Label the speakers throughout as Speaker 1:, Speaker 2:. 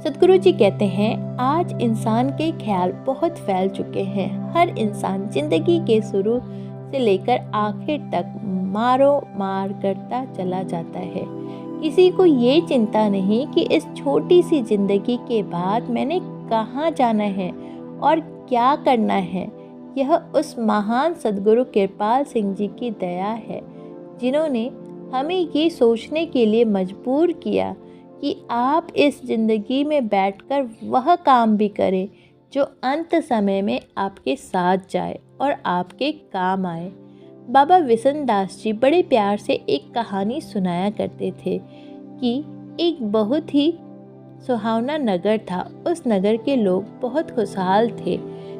Speaker 1: सद्गुरु जी कहते हैं, आज इंसान के ख्याल बहुत फैल चुके हैं। हर इंसान जिंदगी के शुरू से लेकर आखिर तक मारो मार करता चला जाता है। किसी को ये चिंता नहीं कि इस छोटी सी जिंदगी के बाद मैंने कहाँ जाना है और क्या करना है। यह उस महान सद्गुरु कृपाल सिंह जी की दया है, जिन्होंने हमें ये सोचने के लिए मजबूर किया कि आप इस ज़िंदगी में बैठकर वह काम भी करें जो अंत समय में आपके साथ जाए और आपके काम आए। बाबा विशन दास जी बड़े प्यार से एक कहानी सुनाया करते थे कि एक बहुत ही सुहावना नगर था। उस नगर के लोग बहुत खुशहाल थे।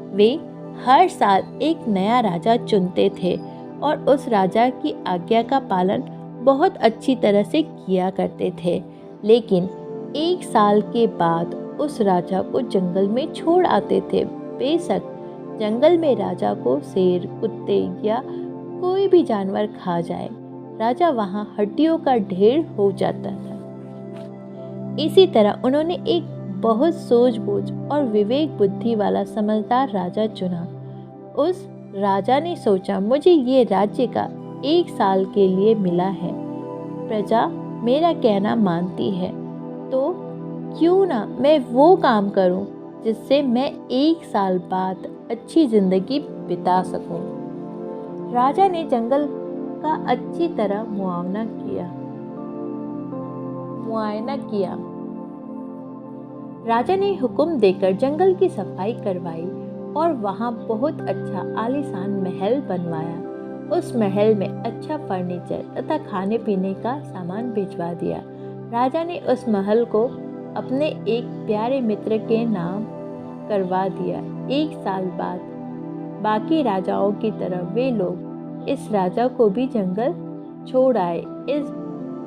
Speaker 1: वे हर साल एक नया राजा चुनते थे और उस राजा की आज्ञा का पालन बहुत अच्छी तरह से किया करते थे। लेकिन एक साल के बाद उस राजा को जंगल में छोड़ आते थे। बेशक जंगल में राजा को शेर, कुत्ते या कोई भी जानवर खा जाए, राजा वहां हड्डियों का ढेर हो जाता था। इसी तरह उन्होंने एक बहुत सूझबूझ और विवेक बुद्धि वाला समझदार राजा चुना। उस राजा ने सोचा, मुझे ये राज्य का 1 साल के लिए मिला है। प्रजा मेरा कहना मानती है, तो क्यों ना मैं वो काम करूं जिससे मैं 1 साल बाद अच्छी जिंदगी बिता सकूं। राजा ने जंगल का अच्छी तरह मुआयना किया। राजा ने हुक्म देकर जंगल की सफाई करवाई और वहां बहुत अच्छा आलीशान महल बनवाया। उस महल में अच्छा फर्नीचर तथा खाने पीने का सामान भिजवा दिया। राजा ने उस महल को अपने एक प्यारे मित्र के नाम करवा दिया। 1 साल बाद बाकी राजाओं की तरह वे लोग इस राजा को भी जंगल छोड़ आए। इस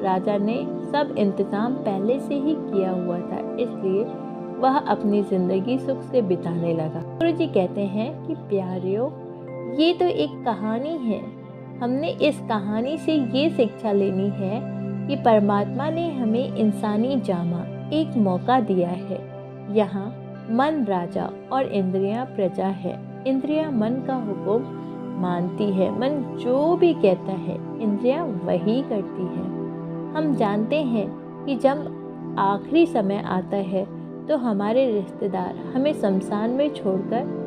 Speaker 1: राजा ने सब इंतजाम पहले से ही किया हुआ था, इसलिए वह अपनी जिंदगी सुख से बिताने लगा। गुरु जी कहते हैं कि प्यारियों, ये तो एक कहानी है। हमने इस कहानी से ये शिक्षा लेनी है कि परमात्मा ने हमें इंसानी जामा एक मौका दिया है। यहाँ मन राजा और इंद्रियां प्रजा है। इंद्रियां मन का हुक्म मानती है। मन जो भी कहता है इंद्रियां वही करती है। हम जानते हैं कि जब आखिरी समय आता है तो हमारे रिश्तेदार हमें शमशान में छोड़कर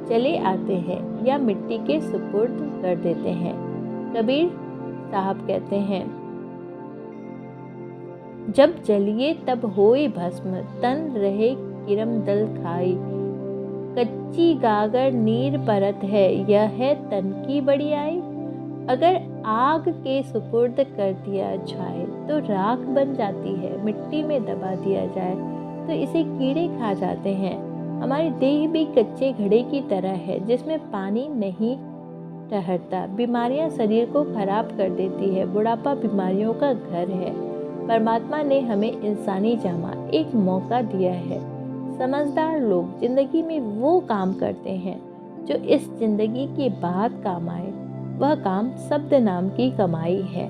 Speaker 1: चले आते हैं या मिट्टी के सुपुर्द कर देते हैं। कबीर साहब कहते हैं, जब जलिए तब होए भस्म, तन रहे किरम दल खाई। कच्ची गागर नीर परत है, यह है तन की बड़ियाई। अगर आग के सुपुर्द कर दिया जाए तो राख बन जाती है। मिट्टी में दबा दिया जाए तो इसे कीड़े खा जाते हैं। हमारी देह भी कच्चे घड़े की तरह है, जिसमें पानी नहीं ठहरता। बीमारियां शरीर को खराब कर देती है। बुढ़ापा बीमारियों का घर है। परमात्मा ने हमें इंसानी जामा एक मौका दिया है। समझदार लोग जिंदगी में वो काम करते हैं जो इस जिंदगी के बाद काम आए। वह काम शब्द नाम की कमाई है।